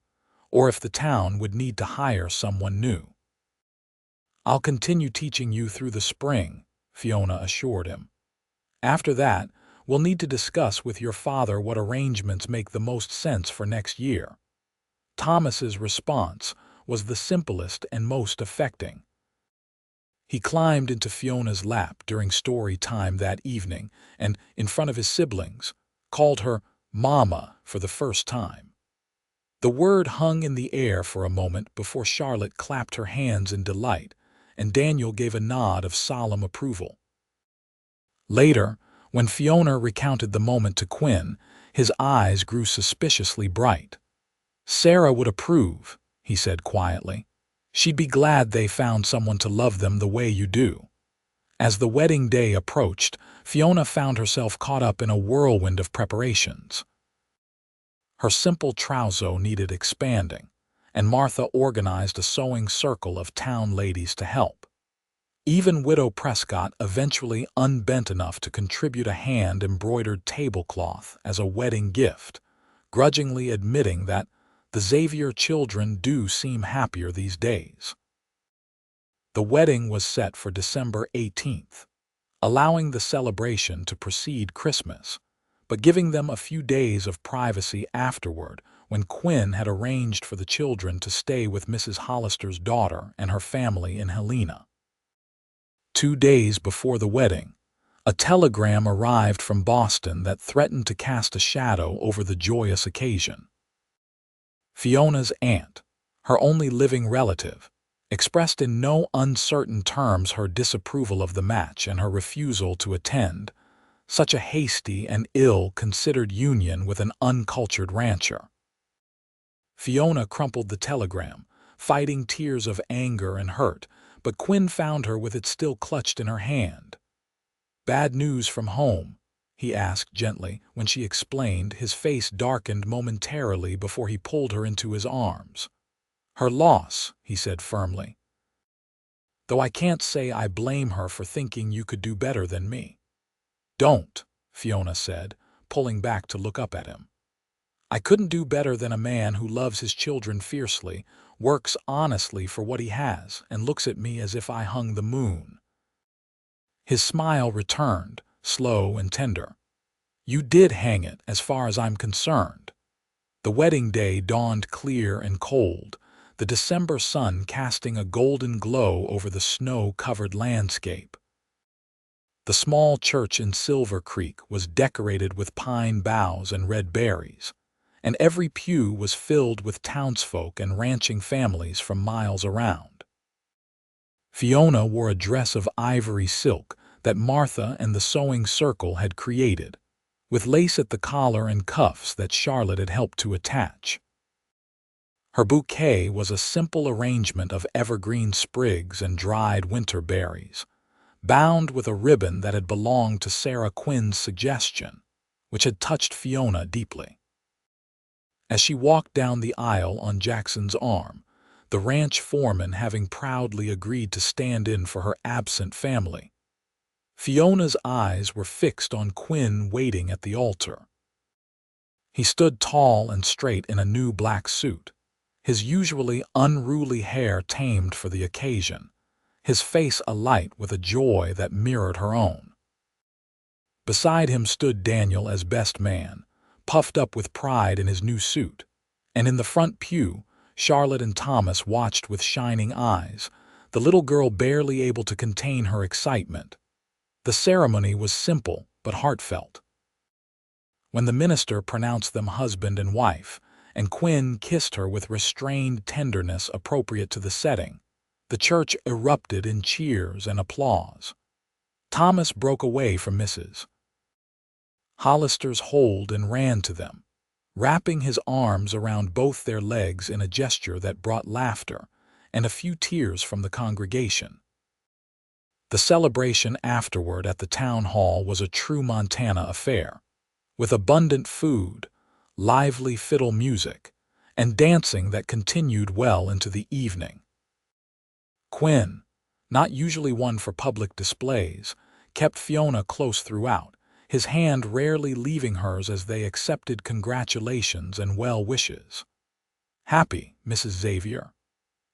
or if the town would need to hire someone new. "I'll continue teaching you through the spring," Fiona assured him. "After that, we'll need to discuss with your father what arrangements make the most sense for next year." Thomas's response was the simplest and most affecting. He climbed into Fiona's lap during story time that evening and, in front of his siblings, called her Mama for the first time. The word hung in the air for a moment before Charlotte clapped her hands in delight, and Daniel gave a nod of solemn approval. Later, when Fiona recounted the moment to Quinn, his eyes grew suspiciously bright. "Sarah would approve," he said quietly. "She'd be glad they found someone to love them the way you do." As the wedding day approached, Fiona found herself caught up in a whirlwind of preparations. Her simple trousseau needed expanding, and Martha organized a sewing circle of town ladies to help. Even Widow Prescott eventually unbent enough to contribute a hand-embroidered tablecloth as a wedding gift, grudgingly admitting that the Xavier children do seem happier these days. The wedding was set for December 18th, allowing the celebration to precede Christmas, but giving them a few days of privacy afterward when Quinn had arranged for the children to stay with Mrs. Hollister's daughter and her family in Helena. 2 days before the wedding, a telegram arrived from Boston that threatened to cast a shadow over the joyous occasion. Fiona's aunt, her only living relative, expressed in no uncertain terms her disapproval of the match and her refusal to attend such a hasty and ill-considered union with an uncultured rancher. Fiona crumpled the telegram, fighting tears of anger and hurt, but Quinn found her with it still clutched in her hand. "Bad news from home?" he asked gently when she explained. His face darkened momentarily before he pulled her into his arms. "Her loss," he said firmly. "Though I can't say I blame her for thinking you could do better than me." "Don't," Fiona said, pulling back to look up at him. "I couldn't do better than a man who loves his children fiercely, works honestly for what he has, and looks at me as if I hung the moon." His smile returned, slow and tender. "You did hang it, as far as I'm concerned." The wedding day dawned clear and cold, the December sun casting a golden glow over the snow-covered landscape. The small church in Silver Creek was decorated with pine boughs and red berries, and every pew was filled with townsfolk and ranching families from miles around. Fiona wore a dress of ivory silk that Martha and the sewing circle had created, with lace at the collar and cuffs that Charlotte had helped to attach. Her bouquet was a simple arrangement of evergreen sprigs and dried winter berries, bound with a ribbon that had belonged to Sarah Quinn's suggestion, which had touched Fiona deeply. As she walked down the aisle on Jackson's arm, the ranch foreman having proudly agreed to stand in for her absent family, Fiona's eyes were fixed on Quinn waiting at the altar. He stood tall and straight in a new black suit, his usually unruly hair tamed for the occasion, his face alight with a joy that mirrored her own. Beside him stood Daniel as best man, puffed up with pride in his new suit, and in the front pew, Charlotte and Thomas watched with shining eyes, the little girl barely able to contain her excitement. The ceremony was simple but heartfelt. When the minister pronounced them husband and wife, and Quinn kissed her with restrained tenderness appropriate to the setting, the church erupted in cheers and applause. Thomas broke away from Mrs. Hollister's hold and ran to them, wrapping his arms around both their legs in a gesture that brought laughter and a few tears from the congregation. The celebration afterward at the town hall was a true Montana affair, with abundant food, lively fiddle music, and dancing that continued well into the evening. Quinn, not usually one for public displays, kept Fiona close throughout, his hand rarely leaving hers as they accepted congratulations and well wishes. "Happy, Mrs. Xavier,"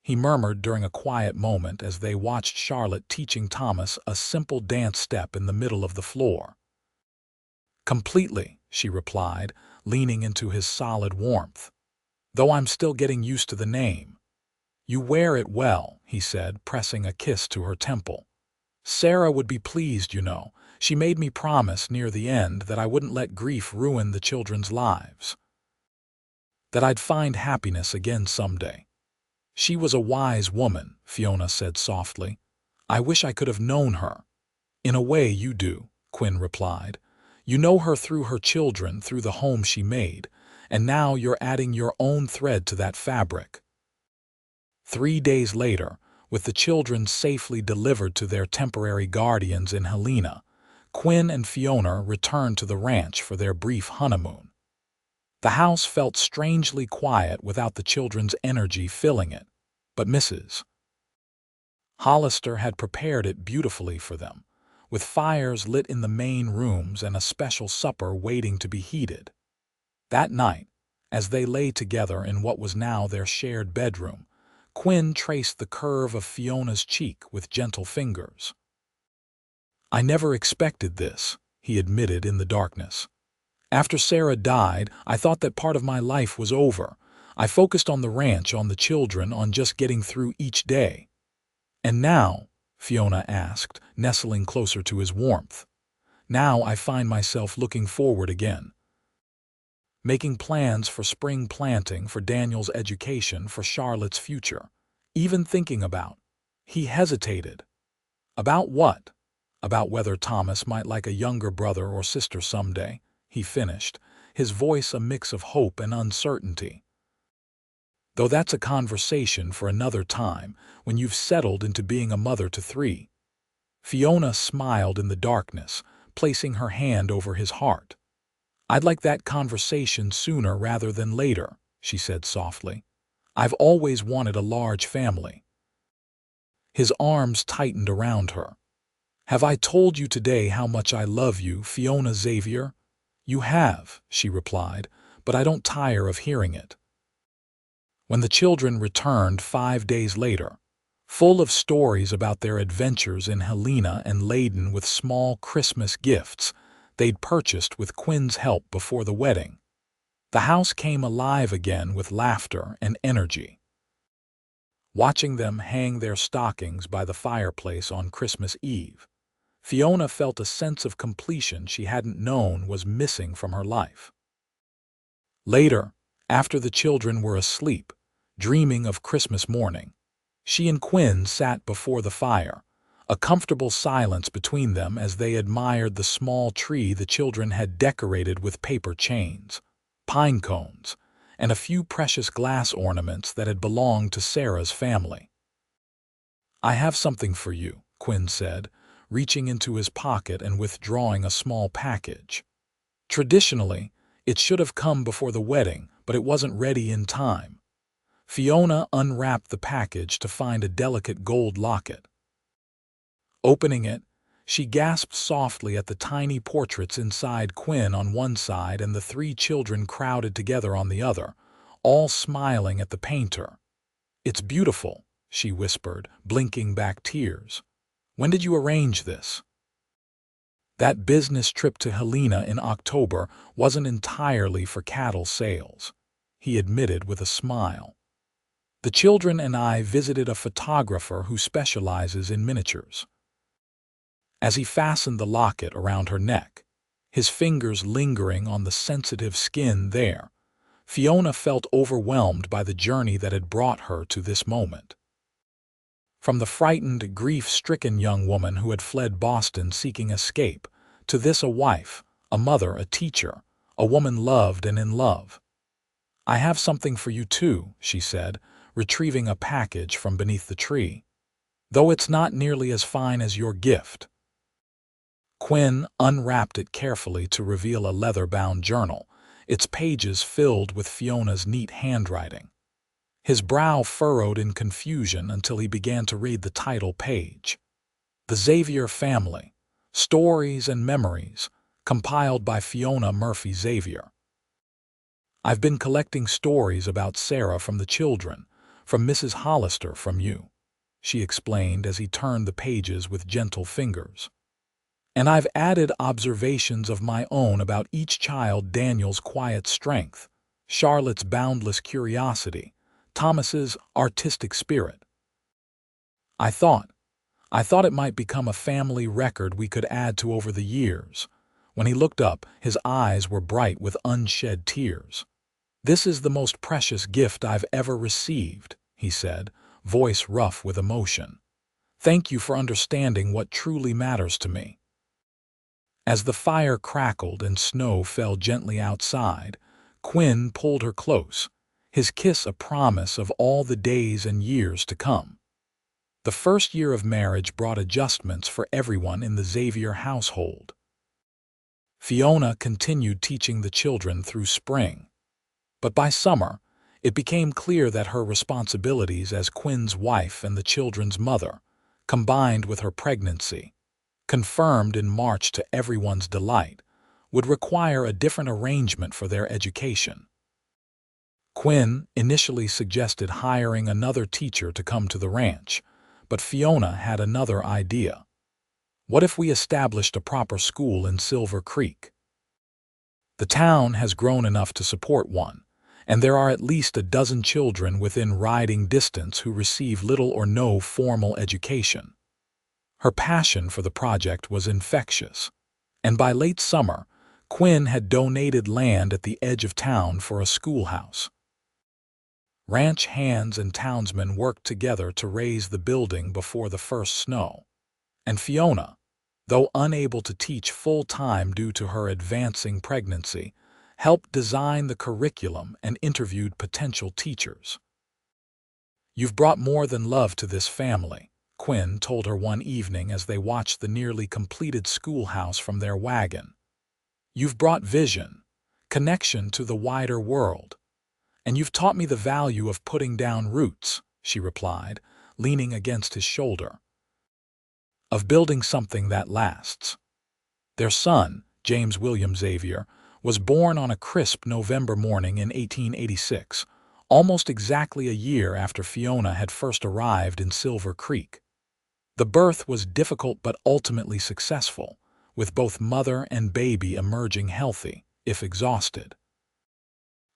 he murmured during a quiet moment as they watched Charlotte teaching Thomas a simple dance step in the middle of the floor. "Completely," she replied, leaning into his solid warmth, "though I'm still getting used to the name." "You wear it well," he said, pressing a kiss to her temple. "Sarah would be pleased, you know. She made me promise near the end that I wouldn't let grief ruin the children's lives. That I'd find happiness again someday." "She was a wise woman," Fiona said softly. "I wish I could have known her." "In a way you do," Quinn replied. "You know her through her children, through the home she made, and now you're adding your own thread to that fabric." 3 days later, with the children safely delivered to their temporary guardians in Helena, Quinn and Fiona returned to the ranch for their brief honeymoon. The house felt strangely quiet without the children's energy filling it, but Mrs. Hollister had prepared it beautifully for them, with fires lit in the main rooms and a special supper waiting to be heated. That night, as they lay together in what was now their shared bedroom, Quinn traced the curve of Fiona's cheek with gentle fingers. "I never expected this," he admitted in the darkness. "After Sarah died, I thought that part of my life was over. I focused on the ranch, on the children, on just getting through each day. And now," Fiona asked, nestling closer to his warmth, "now I find myself looking forward again. Making plans for spring planting, for Daniel's education, for Charlotte's future. Even thinking about—" He hesitated. "About what?" "About whether Thomas might like a younger brother or sister someday," he finished, his voice a mix of hope and uncertainty. "Though that's a conversation for another time, when you've settled into being a mother to 3. Fiona smiled in the darkness, placing her hand over his heart. "I'd like that conversation sooner rather than later," she said softly. "I've always wanted a large family." His arms tightened around her. "Have I told you today how much I love you, Fiona Xavier?" "You have," she replied, "but I don't tire of hearing it." When the children returned 5 days later, full of stories about their adventures in Helena and laden with small Christmas gifts they'd purchased with Quinn's help before the wedding, the house came alive again with laughter and energy. Watching them hang their stockings by the fireplace on Christmas Eve, Fiona felt a sense of completion she hadn't known was missing from her life. Later, after the children were asleep, dreaming of Christmas morning, she and Quinn sat before the fire, a comfortable silence between them as they admired the small tree the children had decorated with paper chains, pine cones, and a few precious glass ornaments that had belonged to Sarah's family. "I have something for you," Quinn said, reaching into his pocket and withdrawing a small package. Traditionally, it should have come before the wedding, but it wasn't ready in time. Fiona unwrapped the package to find a delicate gold locket. Opening it, she gasped softly at the tiny portraits inside, Quinn on one side and the 3 children crowded together on the other, all smiling at the painter. "It's beautiful," she whispered, blinking back tears. "When did you arrange this?" "That business trip to Helena in October wasn't entirely for cattle sales," he admitted with a smile. "The children and I visited a photographer who specializes in miniatures." As he fastened the locket around her neck, his fingers lingering on the sensitive skin there, Fiona felt overwhelmed by the journey that had brought her to this moment. From the frightened, grief-stricken young woman who had fled Boston seeking escape, to this a wife, a mother, a teacher, a woman loved and in love. "I have something for you too," she said, retrieving a package from beneath the tree. "Though it's not nearly as fine as your gift." Quinn unwrapped it carefully to reveal a leather-bound journal, its pages filled with Fiona's neat handwriting. His brow furrowed in confusion until he began to read the title page. "The Xavier Family, Stories and Memories," compiled by Fiona Murphy Xavier. "I've been collecting stories about Sarah from the children, from Mrs. Hollister, from you," she explained as he turned the pages with gentle fingers. "And I've added observations of my own about each child: Daniel's quiet strength, Charlotte's boundless curiosity, Thomas's artistic spirit. I thought it might become a family record we could add to over the years." When he looked up, his eyes were bright with unshed tears. "This is the most precious gift I've ever received," he said, voice rough with emotion. "Thank you for understanding what truly matters to me." As the fire crackled and snow fell gently outside, Quinn pulled her close, his kiss a promise of all the days and years to come. The first year of marriage brought adjustments for everyone in the Xavier household. Fiona continued teaching the children through spring, but by summer, it became clear that her responsibilities as Quinn's wife and the children's mother combined with her pregnancy, confirmed in March to everyone's delight, would require a different arrangement for their education. Quinn initially suggested hiring another teacher to come to the ranch, but Fiona had another idea. What if we established a proper school in Silver Creek? The town has grown enough to support one, and there are at least a dozen children within riding distance who receive little or no formal education. Her passion for the project was infectious, and by late summer, Quinn had donated land at the edge of town for a schoolhouse. Ranch hands and townsmen worked together to raise the building before the first snow, and Fiona, though unable to teach full-time due to her advancing pregnancy, helped design the curriculum and interviewed potential teachers. "You've brought more than love to this family," Quinn told her one evening as they watched the nearly completed schoolhouse from their wagon. "You've brought vision, connection to the wider world. And you've taught me the value of putting down roots," she replied, leaning against his shoulder. "Of building something that lasts." Their son, James William Xavier, was born on a crisp November morning in 1886, almost exactly a year after Fiona had first arrived in Silver Creek. The birth was difficult but ultimately successful, with both mother and baby emerging healthy, if exhausted.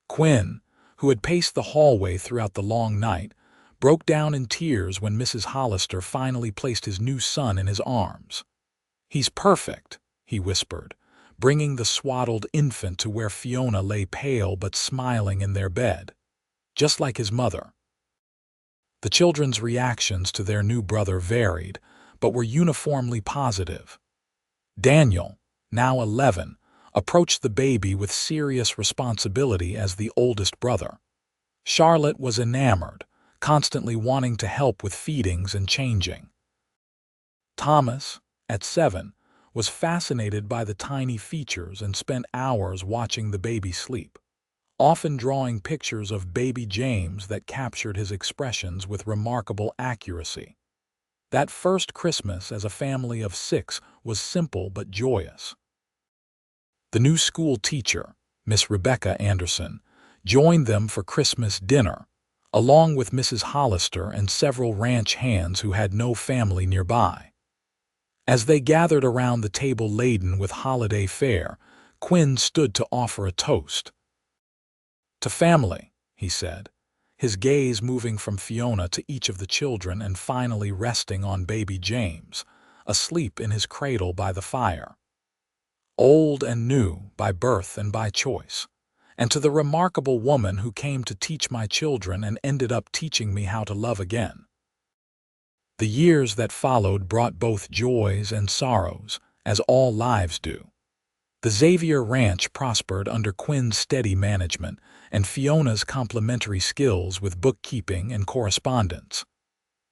Quinn, who had paced the hallway throughout the long night, broke down in tears when Mrs. Hollister finally placed his new son in his arms. "He's perfect," he whispered, bringing the swaddled infant to where Fiona lay pale but smiling in their bed, just like his mother. The children's reactions to their new brother varied, but were uniformly positive. Daniel, now 11, approached the baby with serious responsibility as the oldest brother. Charlotte was enamored, constantly wanting to help with feedings and changing. Thomas, at 7, was fascinated by the tiny features and spent hours watching the baby sleep, often drawing pictures of baby James that captured his expressions with remarkable accuracy. That first Christmas as a family of 6 was simple but joyous. The new school teacher, Miss Rebecca Anderson, joined them for Christmas dinner, along with Mrs. Hollister and several ranch hands who had no family nearby. As they gathered around the table laden with holiday fare, Quinn stood to offer a toast. "To family," he said, his gaze moving from Fiona to each of the children and finally resting on baby James, asleep in his cradle by the fire. "Old and new, by birth and by choice. And to the remarkable woman who came to teach my children and ended up teaching me how to love again." The years that followed brought both joys and sorrows, as all lives do. The Xavier Ranch prospered under Quinn's steady management and Fiona's complementary skills with bookkeeping and correspondence.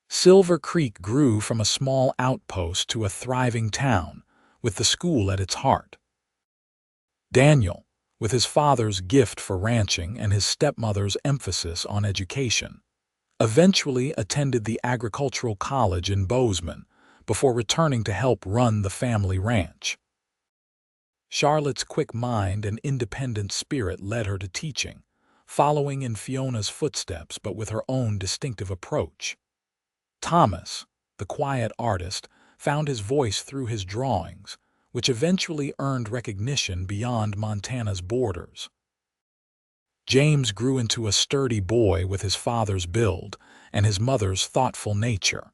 Silver Creek grew from a small outpost to a thriving town, with the school at its heart. Daniel, with his father's gift for ranching and his stepmother's emphasis on education, eventually attended the agricultural college in Bozeman before returning to help run the family ranch. Charlotte's quick mind and independent spirit led her to teaching, following in Fiona's footsteps but with her own distinctive approach. Thomas, the quiet artist, found his voice through his drawings, which eventually earned recognition beyond Montana's borders. James grew into a sturdy boy with his father's build and his mother's thoughtful nature.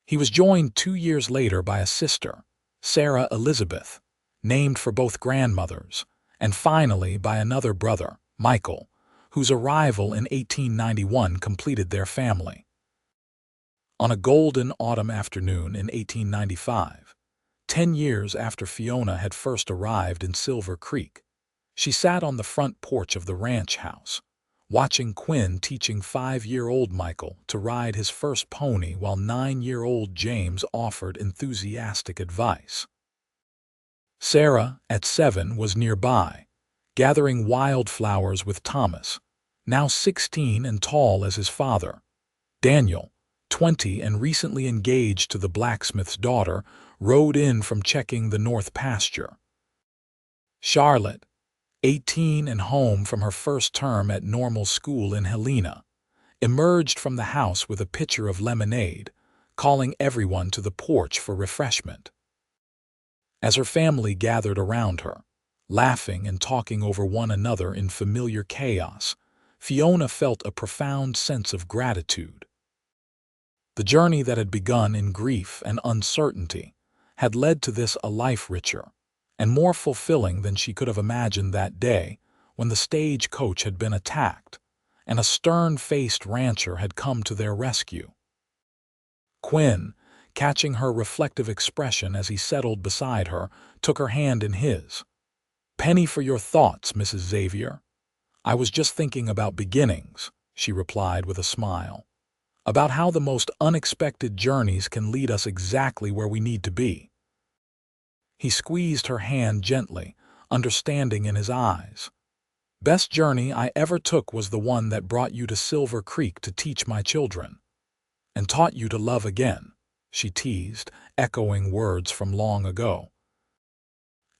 He was joined 2 years later by a sister, Sarah Elizabeth, named for both grandmothers, and finally by another brother, Michael, whose arrival in 1891 completed their family. On a golden autumn afternoon in 1895, 10 years after Fiona had first arrived in Silver Creek, she sat on the front porch of the ranch house, watching Quinn teaching 5-year-old Michael to ride his first pony while 9-year-old James offered enthusiastic advice. Sarah, at 7, was nearby, gathering wildflowers with Thomas, now 16 and tall as his father. Daniel, 20 and recently engaged to the blacksmith's daughter, rode in from checking the north pasture. Charlotte, 18 and home from her first term at normal school in Helena, emerged from the house with a pitcher of lemonade, calling everyone to the porch for refreshment. As her family gathered around her, laughing and talking over one another in familiar chaos, Fiona felt a profound sense of gratitude. The journey that had begun in grief and uncertainty had led to this a life richer and more fulfilling than she could have imagined that day when the stagecoach had been attacked and a stern-faced rancher had come to their rescue. Quinn, catching her reflective expression as he settled beside her, took her hand in his. "Penny for your thoughts, Mrs. Xavier. I was just thinking about beginnings," she replied with a smile, "about how the most unexpected journeys can lead us exactly where we need to be." He squeezed her hand gently, understanding in his eyes. "Best journey I ever took was the one that brought you to Silver Creek to teach my children. And taught you to love again," she teased, echoing words from long ago.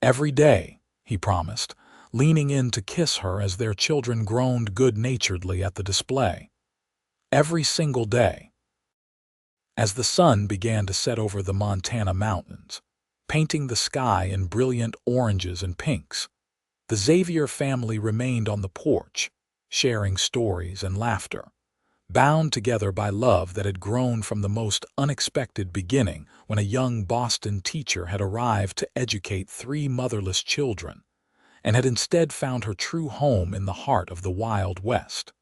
"Every day," he promised, leaning in to kiss her as their children groaned good-naturedly at the display. "Every single day." As the sun began to set over the Montana mountains, painting the sky in brilliant oranges and pinks, the Xavier family remained on the porch, sharing stories and laughter, bound together by love that had grown from the most unexpected beginning when a young Boston teacher had arrived to educate 3 motherless children and had instead found her true home in the heart of the Wild West.